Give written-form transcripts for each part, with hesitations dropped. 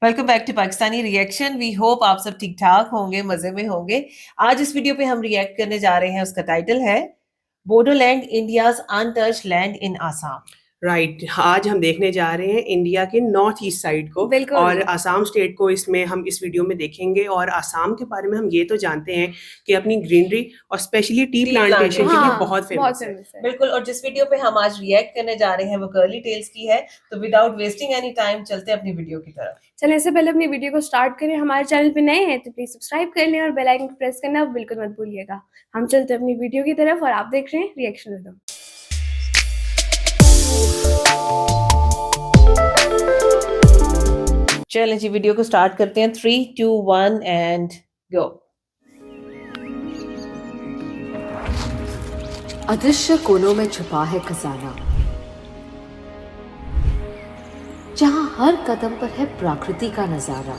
Welcome back to Pakistani reaction. We hope आप सब ठीक ठाक होंगे, मजे में होंगे। आज इस वीडियो पे हम रिएक्ट करने जा रहे हैं, उसका टाइटल है Bodoland, India's untouched land in Assam. Right आज हम देखने जा रहे हैं इंडिया के नॉर्थ ईस्ट साइड को बिल्कुल। और आसाम स्टेट को इसमें हम इस वीडियो में देखेंगे। और आसाम के बारे में हम ये तो जानते हैं कि अपनी ग्रीनरी और स्पेशली टी प्लांटेशन के लिए बहुत फेमस है। बिल्कुल। और जिस वीडियो पे हम आज रिएक्ट करने जा रहे हैं वो कर्ली टेल्स की है। तो विदाउट वेस्टिंग एनी टाइम चलते हैं अपनी वीडियो की तरफ। चलिए इससे पहले अपनी वीडियो को स्टार्ट करें। हमारे चैनल पे नए हैं तो प्लीज सब्सक्राइब कर लें और बेल आइकन प्रेस करना बिल्कुल मत भूलिएगा। हम चलते हैं अपनी वीडियो की तरफ और आप देख रहे हैं रिएक्शन विद। चलें जी, वीडियो को स्टार्ट करते हैं। 3, 2, 1 एंड गो। अदृश्य कोनों में छुपा है खजाना, जहां हर कदम पर है प्रकृति का नजारा।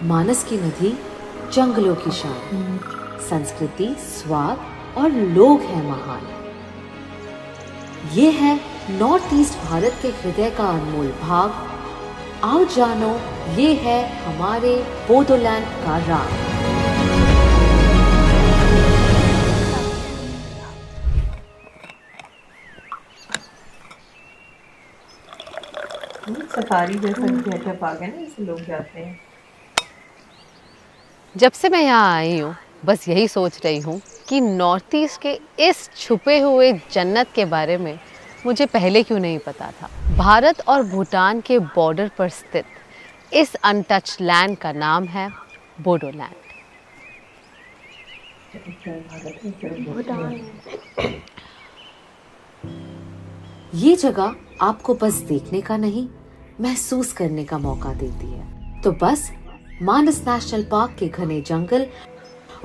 मानस की नदी, जंगलों की शान, संस्कृति, स्वाद और लोग हैं महान। ये है नॉर्थ ईस्ट भारत के हृदय का अनमोल भाग। आओ जानो, ये है हमारे बोडोलैंड का राग। सफारी जैसा गेटअप आ गया ना, इससे लोग जाते हैं। जब से मैं यहाँ आई हूँ बस यही सोच रही हूँ कि नॉर्थ ईस्ट के इस छुपे हुए जन्नत के बारे में मुझे पहले क्यों नहीं पता था। भारत और भूटान के बॉर्डर पर स्थित इस अनटच्ड लैंड का नाम है बोडोलैंड। ये जगह आपको बस देखने का नहीं, महसूस करने का मौका देती है। तो बस मानस नेशनल पार्क के घने जंगल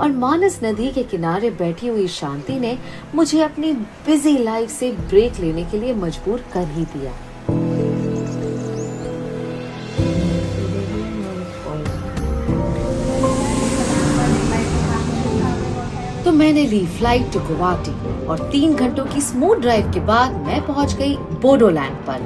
और मानस नदी के किनारे बैठी हुई शांति ने मुझे अपनी बिजी लाइफ से ब्रेक लेने के लिए मजबूर कर ही दिया। तो मैंने ली फ्लाइट टू गुवाहाटी और 3 घंटों की स्मूथ ड्राइव के बाद मैं पहुंच गई बोडोलैंड पर।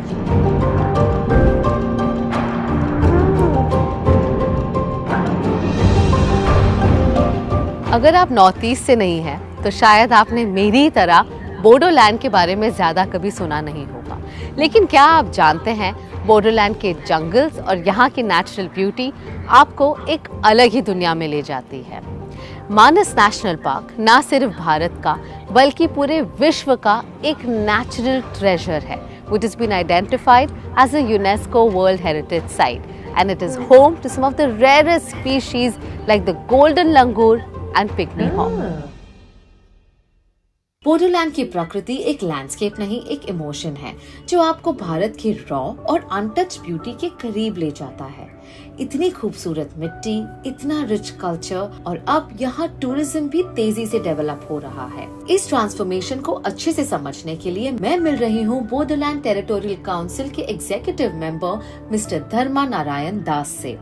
अगर आप नॉर्थ ईस्ट से नहीं हैं तो शायद आपने मेरी तरह बोडोलैंड के बारे में ज़्यादा कभी सुना नहीं होगा। लेकिन क्या आप जानते हैं, बोडोलैंड के जंगल्स और यहाँ की नेचुरल ब्यूटी आपको एक अलग ही दुनिया में ले जाती है। मानस नेशनल पार्क ना सिर्फ भारत का बल्कि पूरे विश्व का एक नेचुरल ट्रेजर है, which has been identified as a UNESCO World Heritage Site, and it is home to some of the rarest species like the golden langur and pygmy hawk. Bodoland की प्रकृति एक लैंडस्केप नहीं, एक इमोशन है जो आपको भारत की रॉ और अनटच्ड ब्यूटी के करीब ले जाता है। इतनी खूबसूरत मिट्टी, इतना रिच कल्चर और अब यहाँ टूरिज्म भी तेजी से डेवलप हो रहा है। इस ट्रांसफॉर्मेशन को अच्छे से समझने के लिए मैं मिल रही हूँ बोडोलैंड टेरिटोरियल काउंसिल के executive member mister Dharma Narayan Das से।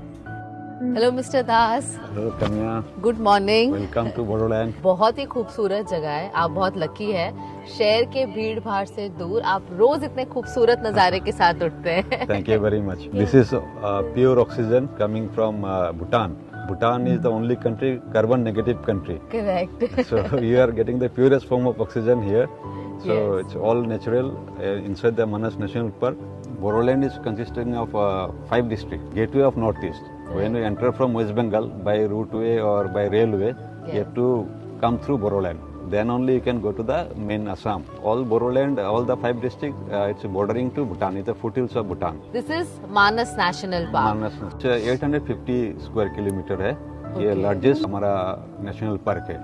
Hello mister Das. Hello Kanya, good morning. Welcome to Bodoland. बहुत ही खूबसूरत जगह है, आप बहुत लकी है। शहर के भीड़ भाड़ से दूर आप रोज इतने खूबसूरत नज़ारे के साथ उठते हैं। Thank you very much. This is pure oxygen coming from Bhutan. Bhutan is the only country, carbon negative country. Correct. So you are getting the purest form of oxygen here. So Yes. it's all natural inside the Manas National Park. Bodoland is consisting of 5 districts, gateway of Northeast. When you enter from West Bengal by routeway or by railway, you have to come through Bodoland. Then only you can go to the main Assam. All Bodoland, all the 5 districts, it's bordering to Bhutan. It's the foothills of Bhutan. This is Manas National Park. Manas, 850 square kilometre है। ये largest हमारा national park है।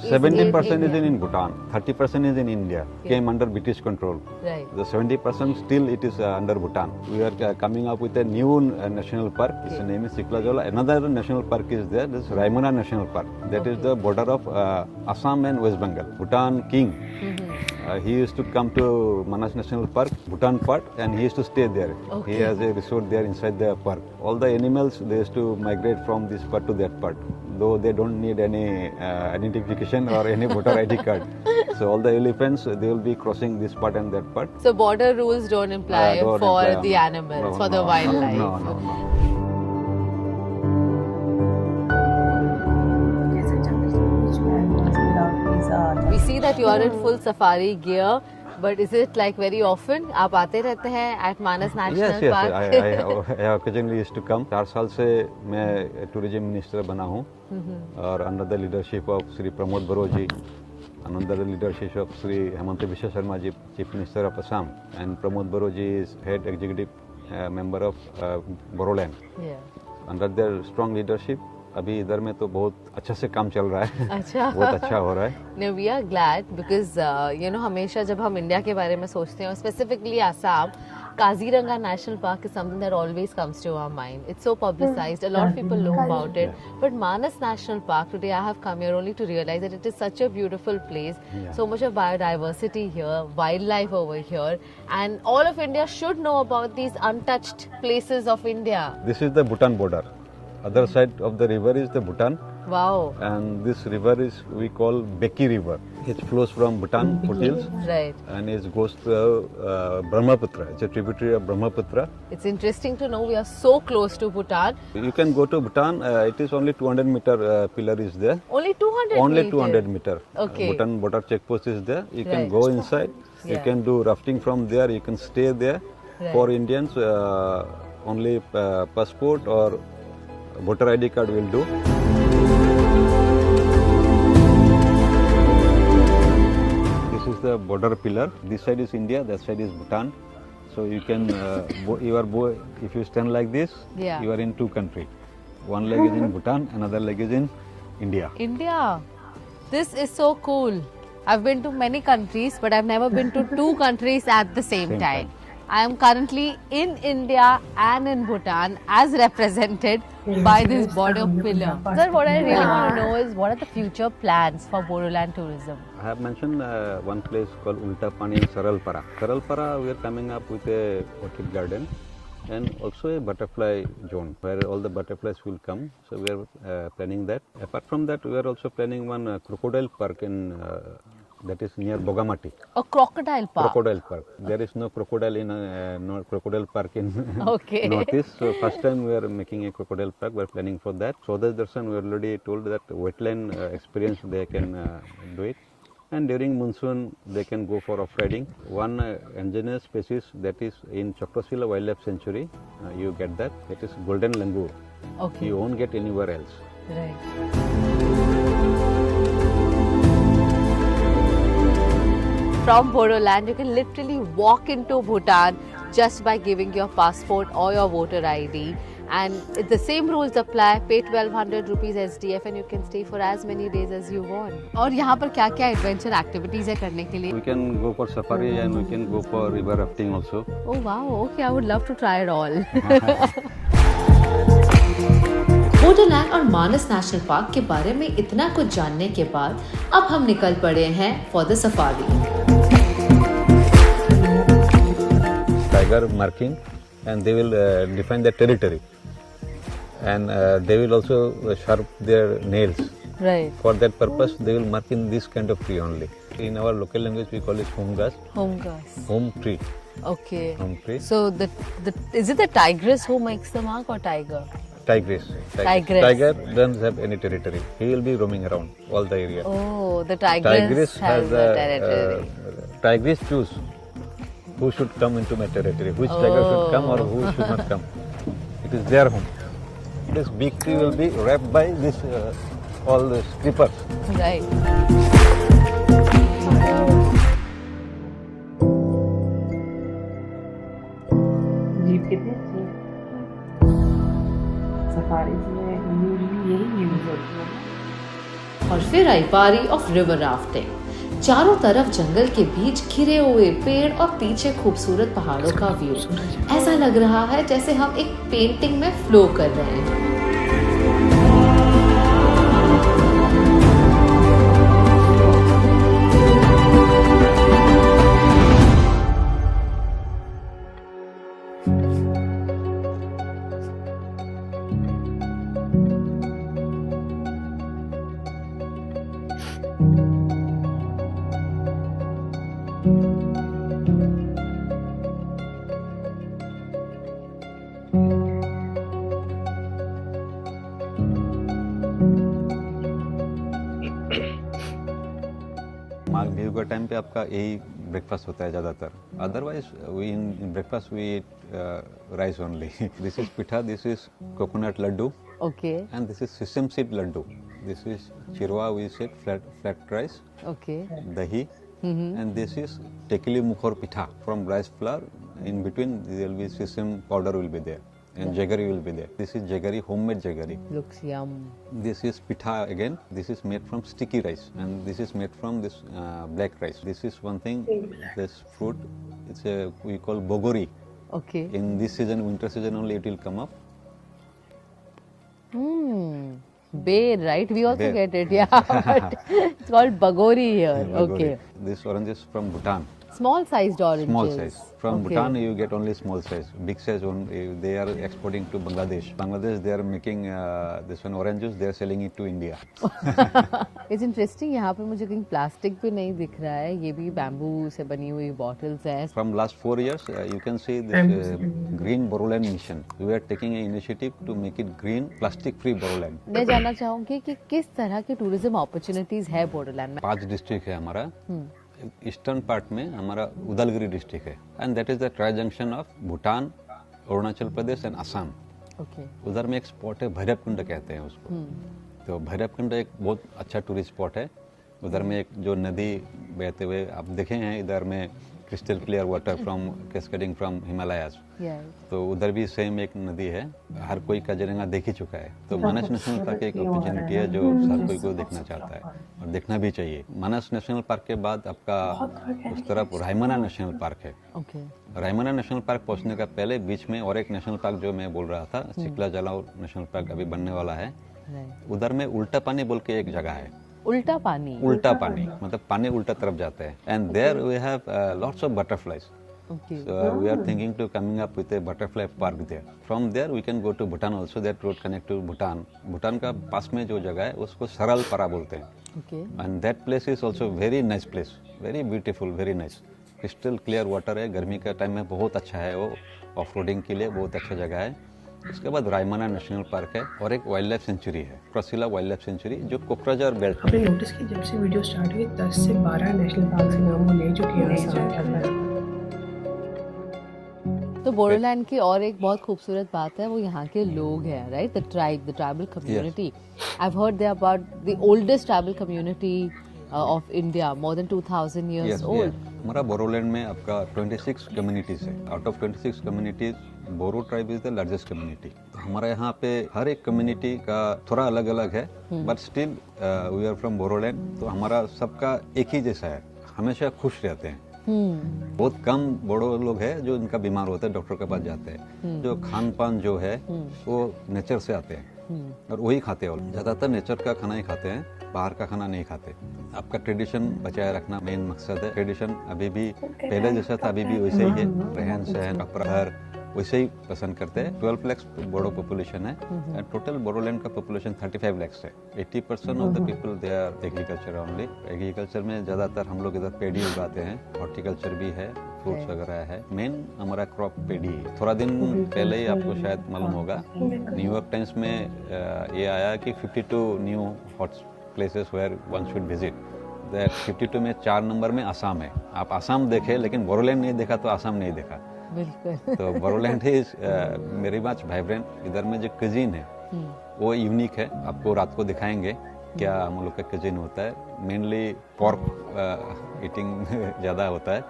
70% is in Bhutan, 30% is in India. Came under British control. Right. The 70% still it is under Bhutan. We are coming up with a new national park. Its name is Siklajola. Another national park is there. This is Raimuna National Park. That is the border of Assam and West Bengal. Bhutan king. He used to come to Manas National Park, Bhutan part, and he used to stay there. Okay. He has a resort there inside the park. All the animals they used to migrate from this part to that part. Though they don't need any identification or any voter ID card. So all the elephants they will be crossing this part and that part. So border rules don't apply Don't for apply. the animals, No, for the no, wildlife. No. that you are in full safari gear, but is it like very often? आप आते रहते हैं at Manas National yes, Park? I occasionally used to come. 4 साल से मैं tourism minister बना हूँ और under the leadership of Shri Pramod Boro ji, under the leadership of Sri Hemanta Biswa Sharma ji, Chief Minister of Assam, and Pramod Baro ji is head executive member of Bodoland. Yeah. Under their strong leadership, अभी इधर में तो बहुत अच्छा से काम चल रहा है. अच्छा. बहुत अच्छा हो रहा है. No, we are glad because you know हमेशा जब हम इंडिया के बारे में सोचते हैं, specifically Assam, Kaziranga National Park is something that always comes to our mind. It's so publicized. A lot of people know about it. But Manas National Park, today I have come here only to realize that it is such a beautiful place. Yeah. So much of biodiversity here, wildlife over here, and all of India should know about these untouched places of India. This is the Bhutan border. Other side of the river is the Bhutan, Wow. and this river is we call Beki River. It flows from Bhutan foothills Right. and it goes to Brahmaputra. It's a tributary of Brahmaputra. It's interesting to know we are so close to Bhutan. You can go to Bhutan. It is only 200 meter pillar is there. Only 200 Only meters. 200 meter. Okay. Bhutan border checkpost is there. You can Right. go inside. You Yeah. can do rafting from there. You can stay there. Right. For Indians, only passport or voter ID card will do. This is the border pillar. This side is India. That side is Bhutan. So you can, if you stand like this, Yeah. you are in two countries. One leg is in Bhutan, another leg is in India. India. This is so cool. I've been to many countries, but I've never been to two countries at the same time. I am currently in India and in Bhutan as represented by this border pillar. Sir, what I really want to know is what are the future plans for Bodoland tourism? I have mentioned one place called Ulta Pani in Saralpara. Saralpara, we are coming up with a orchid garden and also a butterfly zone where all the butterflies will come. So we are planning that. Apart from that, we are also planning one crocodile park in that is near Bogamati. A crocodile park. Crocodile park. There is no crocodile in no crocodile park in Okay. Northeast. So first time we are making a crocodile park. We are planning for that. Swadharsh Darshan, we already told that wetland experience they can do it. And during monsoon, they can go for off-riding. One endangered species that is in Chakrasila Wildlife Sanctuary, you get that. That is golden langur. Okay. You won't get anywhere else. Right. From Bodoland, you can literally walk into Bhutan just by giving your passport or your voter ID. And the same rules apply. Pay 1200 rupees SDF and you can stay for as many days as you want. और यहाँ पर क्या क्या adventure activities है करने के लिए? We can go for safari and we can go for river rafting also. Oh wow, okay, I would love to try it all. Bodoland और मानस नेशनल पार्क के बारे में इतना कुछ जानने के बाद अब हम निकल पड़े हैं for the safari. Tiger marking and they will define the territory and they will also sharp their nails. Right. For that purpose, they will mark in this kind of tree only. In our local language, we call it home grass, Home grass. home tree, Okay. home tree. So is it the tigress who makes the mark or tiger? Tigress. Tigress. Tiger doesn't have any territory. He will be roaming around all the area. Oh, the tigress has a territory. Tigress choose who should come into my territory, which tiger should come or who should not come. It is their home. This big tree will be wrapped by this all the creepers. Right. Jeep कितनी अच्छी है। Safaris में usually यही use होती है। और फिर आई बारी ऑफ रिवर राफ्टिंग। चारों तरफ जंगल के बीच घिरे हुए पेड़ और पीछे खूबसूरत पहाड़ों का व्यू। ऐसा लग रहा है जैसे हम एक पेंटिंग में फ्लो कर रहे हैं। Maldives टाइम पे आपका यही ब्रेकफास्ट होता है ज़्यादातर. Otherwise we in breakfast we eat rice only. This is pitha, this is coconut laddu, Okay. and this is sesame seed laddu. This is chirwa, we said flat rice, Okay. dahi, and this is tekili mukhor pitha from rice flour. In between there will be sesame powder will be there, and jaggery will be there. This is jaggery, homemade jaggery. Looks yum. This is pitha again. This is made from sticky rice, and this is made from this black rice. This is one thing. This fruit, it's a we call bogori. Okay. In this season, winter season only, it will come up. Bear, right? We also Bear. get it, yeah. But it's called bagori here. Bogori. Okay. This orange is from Bhutan. Small sized oranges. Small size. From Okay. Bhutan, you get only small size. Big size, they are exporting to Bangladesh. Bangladesh, they are making this one oranges. They are selling it to India. It's interesting. यहाँ पे मुझे कहीं plastic भी नहीं दिख रहा है. ये भी बैम्बू से बनी हुई बॉटल्स है. From last 4 years, you can see this green Boroland mission. We are taking an initiative to make it green, plastic-free Boroland. मैं जानना चाहूँगी कि किस तरह की टूरिज्म अपॉर्चुनिटीज है बोडोलैंड में. 5 डिस्ट्रिक्ट है हमारा. ईस्टर्न पार्ट में हमारा उदलगिरी डिस्ट्रिक्ट है, and that is the tri junction of Bhutan, Arunachal Pradesh and Assam. Okay. उधर में एक स्पॉट है, भैरवकुंड कहते हैं उसको. तो भैरवकुंड एक बहुत अच्छा टूरिस्ट स्पॉट है. उधर में एक जो नदी बहते हुए आप देखे हैं, इधर में crystal clear water from cascading from Himalayas. तो उधर भी सेम एक नदी है. हर कोई काजीरंगा देख ही चुका है. तो मानस नेशनल पार्क एक अपॉर्चुनिटी है जो हर कोई को देखना चाहता है, और देखना भी चाहिए. मानस नेशनल पार्क के बाद आपका उस तरफ रायमना नेशनल पार्क है. ओके. रायमना नेशनल पार्क पहुंचने का पहले बीच में और एक नेशनल पार्क जो मैं बोल रहा था, सिकला जलाव नेशनल पार्क अभी बनने वाला है. उधर में उल्टा पानी बोल के एक जगह है. उल्टा पानी. उल्टा पानी मतलब पानी उल्टा तरफ जाता है. And there we have lots of butterflies. Okay. So we are thinking to coming up with a butterfly park there. From there we can go to Bhutan also. That road connect to Bhutan. Bhutan का पास में जो जगह है उसको सरल परा बोलते हैं. Okay. And that place is also very nice place. Very beautiful, very nice. Crystal clear water है. गर्मी का टाइम में बहुत अच्छा है वो. ऑफ रोडिंग के लिए बहुत अच्छा जगह है. उसके बाद रायमना नेशनल पार्क है, और एक वाइल्ड लाइफ सेंचुरी है, क्रसिला वाइल्ड लाइफ सेंचुरी, जो कोकराझार बेल्ट. आपने नोटिस किया जब से वीडियो स्टार्ट हुई 10 से 12 नेशनल पार्क के नाम वो ले चुके हैं. तो बोडोलैंड की और एक बहुत खूबसूरत बात है वो यहाँ के लोग हैं, right? The tribal community. I have heard they are about the oldest tribal community of India, more than 2000 years old. हमारा बोरोलैंड में आपका 26 कम्युनिटीज है. Out of 26 communities Bodo tribe is the largest community. तो हमारे यहाँ पे हर एक कम्युनिटी का थोड़ा अलग अलग है, but still we are from Bodoland. तो हमारा सबका एक ही जैसा है, हमेशा खुश रहते हैं. बहुत कम बोडो लोग हैं जो इनका बीमार होते हैं, डॉक्टर के पास जाते हैं. जो खान पान जो है वो नेचर से आते हैं, और वही खाते हैं. ज़्यादातर नेचर का खाना ही खाते हैं, बाहर का खाना नहीं खाते. आपका ट्रेडिशन बचाए रखना मेन मकसद है. ट्रेडिशन अभी भी पहले जैसा था, अभी भी वैसे ही है. रहन सहन, कपड़ा वैसे ही पसंद करते हैं. 12 लाख बोडो पॉपुलेशन है, एंड टोटल बोडोलैंड का पॉपुलेशन 35 लाख है. 80% of the people they are agriculture only. Agriculture में ज़्यादातर हम लोग इधर पेडी उगाते हैं, हॉर्टिकल्चर भी है, फ्रूट्स वगैरह है. मेन हमारा क्रॉप पेडी है. थोड़ा दिन पहले ही आपको शायद मालूम होगा, न्यूयॉर्क टाइम्स में ये आया कि 52 new hot places where one should visit. That 52 में 4 नंबर में आसाम है. आप आसाम देखे लेकिन बोरोलैंड नहीं देखा तो आसाम नहीं देखा. बिल्कुल. तो Bodoland is very much vibrant. इधर में जो क्यूजीन है वो यूनिक है. आपको रात को दिखाएंगे क्या हम लोग का क्यूजीन होता है. मेनली पोर्क ईटिंग ज़्यादा होता है,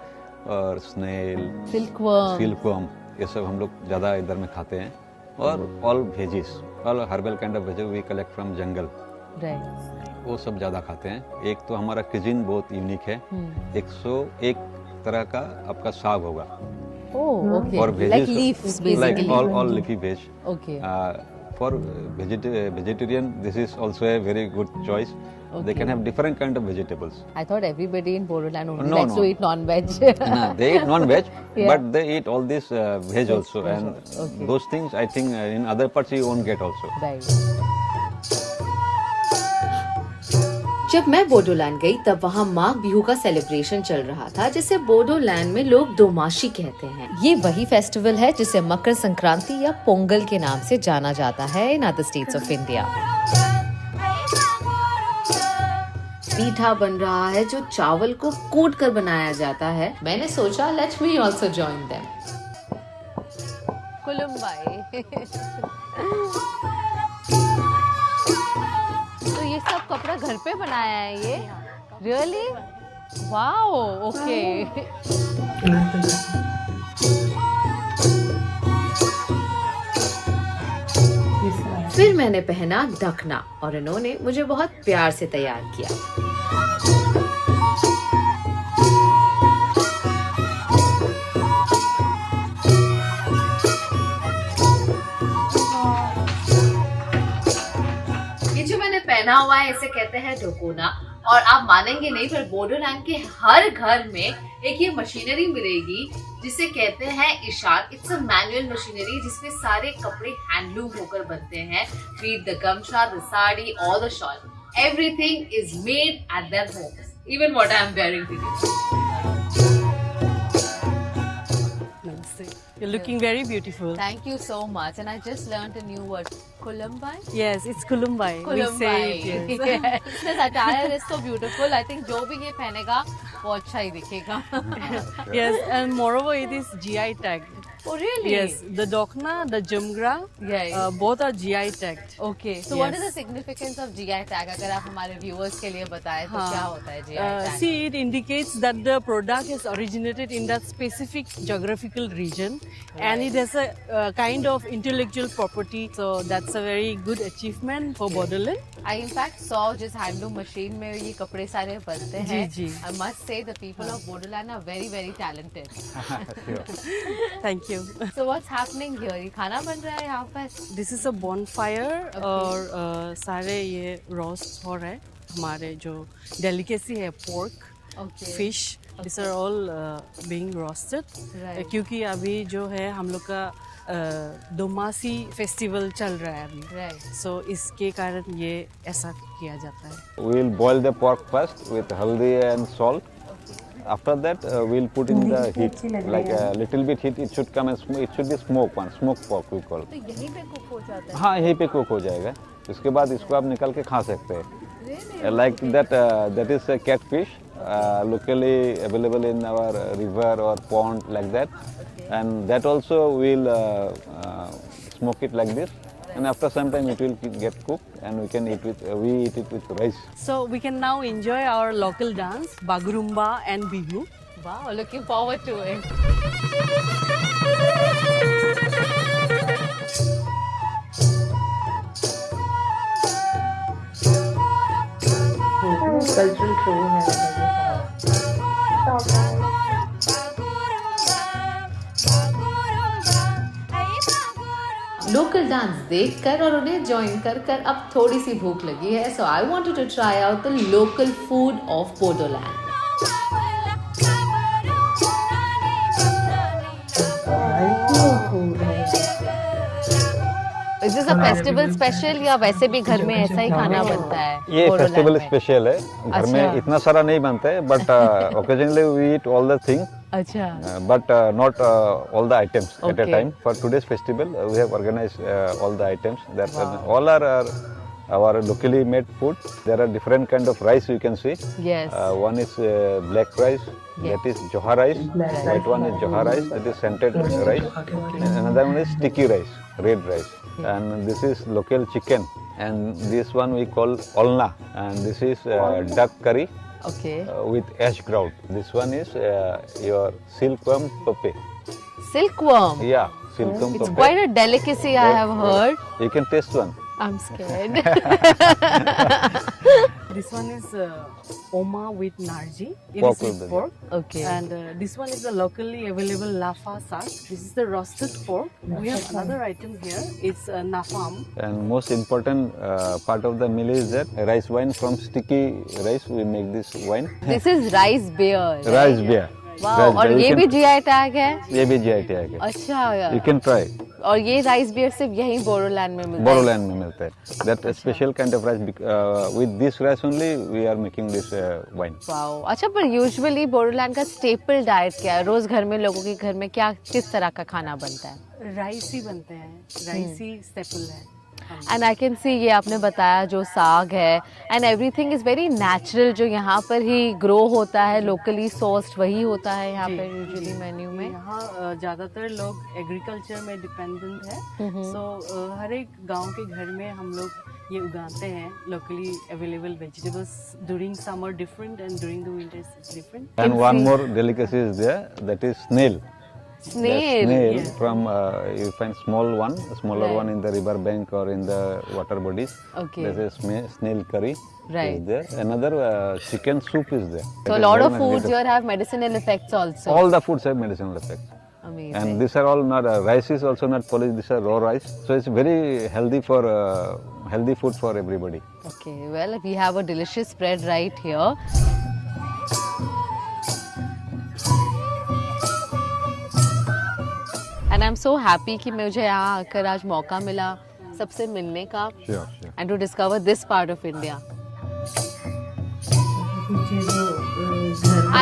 और स्नेल, सिल्कवर्म, ये सब हम लोग ज़्यादा इधर में खाते हैं. और all veggies, all herbal kind of veggies we collect from jungle, वो सब ज़्यादा खाते हैं. एक तो हमारा क्यूजीन बहुत यूनिक है. 101 तरह का आपका साग होगा. Oh, okay. For veggies, like leaves, basically. Like all leafy veg. Okay. For vegetarian, this is also a very good choice. Okay. They can have different kind of vegetables. I thought everybody in Bodoland only No, likes no. to eat non-veg. No, they eat non-veg, Yeah. but they eat all this veg also, and Okay. those things I think in other parts you won't get also. Right. जब मैं बोडोलैंड गई तब वहाँ माघ बिहू का celebration चल रहा था, जिसे बोडोलैंड में लोग दोमाशी कहते हैं. ये वही फेस्टिवल है जिसे मकर संक्रांति या पोंगल के नाम से जाना जाता है in other states of India. पीठा बन रहा है जो चावल को कूट कर बनाया जाता है। मैंने सोचा let me also join them. कुलुम्बाई। तो ये सब कपड़ा घर पे बनाया है ये? रियली? Wow, okay. फिर मैंने पहना ढकना और इन्होंने मुझे बहुत प्यार से तैयार किया। ये जो मैंने पहना हुआ है इसे कहते हैं ढकोना, और आप मानेंगे नहीं पर बोडोलैंड के हर घर में एक ये मशीनरी मिलेगी जिसे कहते हैं इशार। इट्स अ मैनुअल मशीनरी जिसमें सारे कपड़े हैंडलूम होकर बनते हैं। Be the गमछा, the sari, all the shawl, everything is made at their homes. Even what I am wearing today. You're looking very beautiful. Thank you so much. And I just learned a new word, Kulumbai. Yes, it's Kulumbai. We say it, yes. Yes. This attire is so beautiful. I think जो भी ये पहनेगा वो अच्छा ही दिखेगा. Yes, and moreover, it is GI tagged. Oh really? Yes, the dokna, the jumgra, Yeah. both are GI tagged. Okay. So what is the Yes. significance of GI tag? अगर आप हमारे viewers के लिए बताएं तो हाँ. क्या होता है GI tag? See, it indicates that the product has originated in that specific geographical region, and it has a kind of intellectual property. So that's a very good achievement for Bodoland. I in fact saw जिस handloom machine में ये कपड़े सारे बनते हैं. जी. I must say the people of Bodoland are very very talented. Thank you. So what's happening here? ये खाना बन रहा है यहाँ पर? This is a bonfire और सारे ये roast हो रहे हैं। हमारे जो delicacy है pork, Okay. fish, these are all being roasted. Right. क्योंकि अभी जो है हम लोग का दोमासी फेस्टिवल चल रहा है अभी। Right. So इसके कारण ये ऐसा किया जाता है। We'll boil the pork first with haldi and salt. After that, we'll put in the heat, like a little bit heat. It should come and it should be smoked one, smoked pork we call. तो यहीं पे cook हो जाता है? हाँ, यहीं पे cook हो जाएगा। उसके बाद इसको आप निकाल के खा सकते हैं। Really? Like that, that is a catfish, locally available in our river or pond like that, and that also we'll smoke it like this. And after some time it will get cooked and we can eat we eat it with rice. So we can now enjoy our local dance, Bagurumba and Bihu. Wow, looking forward to it. Cultural show है। Local dance देखकर और उन्हें join कर अब थोड़ी सी भूख लगी है, so I wanted to try out the local food of Bodoland. Is this a festival special या वैसे भी घर में ऐसा ही खाना बनता है? ये बोडोलैंड फेस्टिवल में? स्पेशल है। घर में अच्छा। इतना सारा नहीं बनता है, but occasionally we eat all the things. अच्छा. But not all the items at a Okay. time. For today's festival, we have organized all the items. That all are our locally made food. There are different kind of rice you can see. Yes. One is black rice. That is Johar rice. White one is Johar rice. That is scented rice. And another one is sticky rice, red rice. And this is local chicken. And this one we call olna. And this is duck curry. Okay. With ash grout. This one is your silkworm puppy. Silkworm. Yeah, silkworm It's puppy. quite a delicacy I have heard. You can taste one. I'm scared. This one is oma with narji. It Pork is with with pork. Okay. And this one is the locally available lafa sak. This is the roasted pork. We have another item here. It's nafam. And most important part of the meal is that rice wine from sticky rice. We make this wine. This is rice beer. Rice beer. Wow. Rice और beer. ये You भी can- GI tag है? ये भी GI tag है. अच्छा. You can try. और ये राइस बियर सिर्फ यहीं बोडोलैंड में मिलता है? बोडोलैंड में मिलता है. That a special kind of rice. With this rice only we are making this wine. Wow. अच्छा, पर यूजुअली बोडोलैंड का स्टेपल डाइट क्या है? रोज घर में लोगों के घर में क्या किस तरह का खाना बनता है? राइस ही बनते हैं। राइस ही स्टेपल है एंड आई कैन सी ये आपने बताया जो साग है and everything is very natural, जो यहाँ पर ही ग्रो होता है, लोकली सोर्स्ड वही होता है यहाँ जी, पर यूजुअली मेन्यू में। यहाँ ज़्यादातर लोग एग्रीकल्चर में डिपेंडेंट है, सो हर एक गांव के घर में हम लोग ये उगाते हैं locally available vegetables. During summer different and during the winter is different. And one more delicacy is there, that is snail. Snail, The from you find smaller Right. one in the river bank or in the water bodies. Okay. There's a snail curry Right. is there. Another chicken soup is there. So It a is lot very of foods magnificent. here have medicinal effects also. All the foods have medicinal effects. Amazing. And these are all not rice is also not polished. These are raw rice, so it's very healthy for healthy food for everybody. Okay, well, we have a delicious spread right here. And I'm so happy कि मुझे यहाँ आकर आज मौका मिला सबसे मिलने का Sure. and to discover this part of India.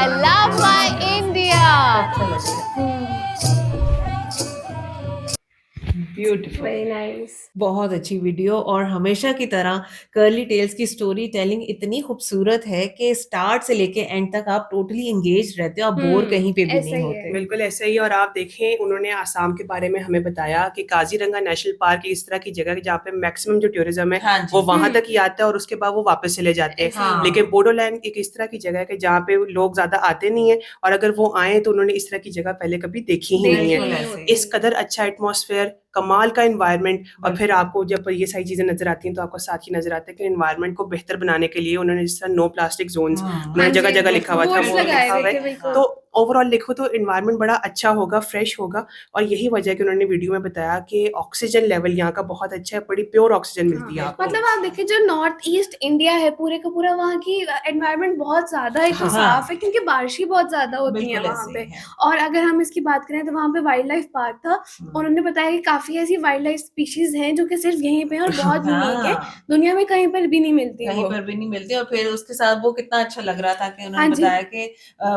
I love my India. Beautiful, very nice. बहुत अच्छी वीडियो। और हमेशा की तरह कर्ली टेल्स की स्टोरी टेलिंग इतनी खूबसूरत है कि स्टार्ट से लेके एंड तक आप टोटली एंगेज रहते हो, आप बोर कहीं पे भी ऐसा नहीं ही है। होते। बिल्कुल ऐसा ही है। और आप देखें, उन्होंने आसाम के बारे में हमें बताया कि काजीरंगा नेशनल पार्क इस तरह की जगह है जहाँ पे मैक्सिमम जो टूरिज्म है हाँ जी। वो वहां तक ही आता है और उसके बाद वो वापस चले जाते हैं। हाँ। लेकिन बोडोलैंड एक इस तरह की जगह है कि जहाँ पे लोग ज्यादा आते नहीं है, और अगर वो आए तो उन्होंने इस तरह की जगह पहले कभी देखी ही नहीं बिल्कुल है। ऐसे ही। इस कदर अच्छा एटमॉस्फेयर, कमाल का एनवायरनमेंट, और फिर आपको जब ये सारी चीजें नजर आती हैं तो आपको साथ ही नजर आता है कि एनवायरनमेंट को बेहतर बनाने के लिए उन्होंने जिस तरह नो प्लास्टिक जोन्स हाँ। उन्होंने जगह जगह लिखा हुआ था, बोर्ड्स वो लगाए लिखा हुए हुआ थे, है। बिल्कुल। तो ओवरऑल देखो तो एनवायरनमेंट बड़ा अच्छा होगा, फ्रेश होगा। और यही वजह है कि उन्होंने वीडियो में बताया कि ऑक्सीजन लेवल यहाँ का बहुत अच्छा है, बड़ी प्योर ऑक्सीजन मिलती है आपको। मतलब आप देखिए जो नॉर्थ ईस्ट इंडिया है पूरे का पूरा, वहाँ की एनवायरनमेंट बहुत ज्यादा एक तो हाँ। साफ है क्योंकि बारिश बहुत ज्यादा होती है बिल्कुल वहाँ ऐसे पे। ही है। और अगर हम इसकी बात करें तो वहाँ पे वाइल्ड लाइफ पार्क था, उन्होंने बताया कि काफी ऐसी वाइल्ड लाइफ स्पीशीज हैं जो कि सिर्फ यहीं पे हैं और बहुत यूनिक है, हाँ। दुनिया में कहीं पर भी नहीं मिलती कहीं वो। पर भी नहीं मिलती। और फिर उसके साथ वो कितना अच्छा लग रहा था कि हाँ उन्होंने जी। बताया कि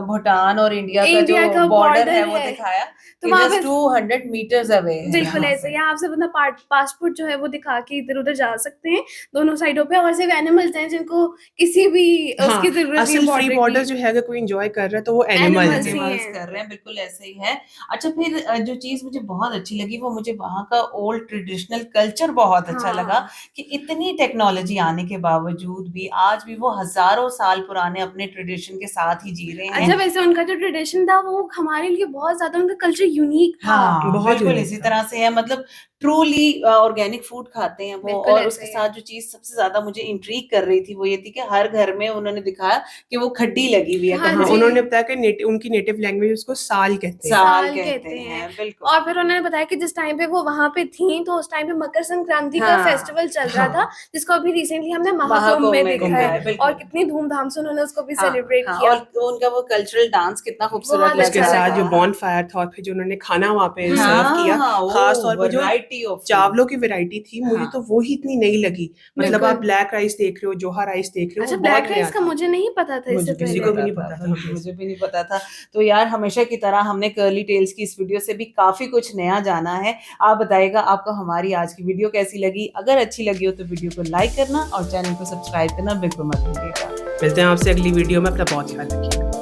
भूटान और इंडिया इंडिया का का जो बॉर्डर border है वो है। दिखाया तो कि वहाँ जस्ट पे 200 मीटर्स अवे है बिल्कुल यहाँ ऐसे से। ही आप सब अपना पासपोर्ट जो है वो दिखा के इधर उधर जा सकते हैं दोनों साइडों पे। और सिर्फ एनिमल्स हैं जिनको किसी भी उसकी जरूरत नहीं असल फ्री बॉर्डर है। जो है, अगर कोई एंजॉय कर रहा है तो वो Animals एनिमल्स ही है। एनिमल्स हैं। कर रहे हैं, बिल्कुल ऐसे ही है। अच्छा, फिर जो चीज मुझे बहुत अच्छी लगी वो मुझे वहाँ का ओल्ड ट्रेडिशनल कल्चर बहुत अच्छा हाँ। लगा कि इतनी टेक्नोलॉजी आने के बावजूद भी आज भी वो हजारों साल पुराने अपने ट्रेडिशन के साथ ही जी रहे हैं। अच्छा, वैसे उनका जो ट्रेडिशन था वो हमारे लिए बहुत ज्यादा, उनका कल्चर यूनिक था। हाँ, बहुत बिल्कुल यूनिक इसी था। तरह से है। मतलब ट्रूली ऑर्गेनिक फूड खाते हैं वो। बिल्कुल और ऐसे उसके ही साथ जो चीज सबसे ज्यादा मुझे इंट्रीग कर रही थी वो ये थी कि हर घर में उन्होंने दिखाया कि वो खड्डी लगी हुई है। हाँ कहाँ जी। उन्होंने बताया कि उनकी नेटिव लैंग्वेज उसको साल कहते हैं। साल साल कहते कहते हैं, हैं। बिल्कुल। और फिर उन्होंने बताया कि जिस टाइम पे वो वहां पे थी तो उस टाइम पे मकर संक्रांति का हाँ, फेस्टिवल चल रहा हाँ। था, जिसको अभी रिसेंटली हमने महाकुंभ महाकुंभ में में देखा देखा है, है। बिल्कुल। और कितनी धूमधाम से उन्होंने उसको भी हाँ, सेलिब्रेट हाँ, किया। और उनका वो कल्चरल डांस कितना खूबसूरत बहुत लग उसके अच्छा रहा साथ जो था। बॉन फायर था और फिर जो उन्होंने खाना वहाँ पे हाँ, सर्व किया, खास तौर पर जो variety of food। चावलों की वैरायटी थी, मुझे हाँ। तो वो ही इतनी नई लगी। मतलब बिल्कुल। आप ब्लैक राइस देख रहे हो, जोहा राइस देख रहे हो, अच्छा, वो ब्लैक बहुत राइस नया का था। मुझे नहीं पता था इससे मुझे किसी पहले। को भी नहीं पता था। मुझे भी नहीं पता था। तो यार हमेशा की तरह हमने कर्ली टेल्स की इस वीडियो से भी काफी कुछ नया जाना है। आप बताइएगा आपको हमारी आज की वीडियो कैसी लगी। अगर अच्छी लगी हो तो वीडियो को लाइक करना और चैनल को सब्सक्राइब करना बिल्कुल मत भूलिएगा। मिलते हैं आपसे अगली वीडियो में। अपना बहुत ख्याल रखिएगा।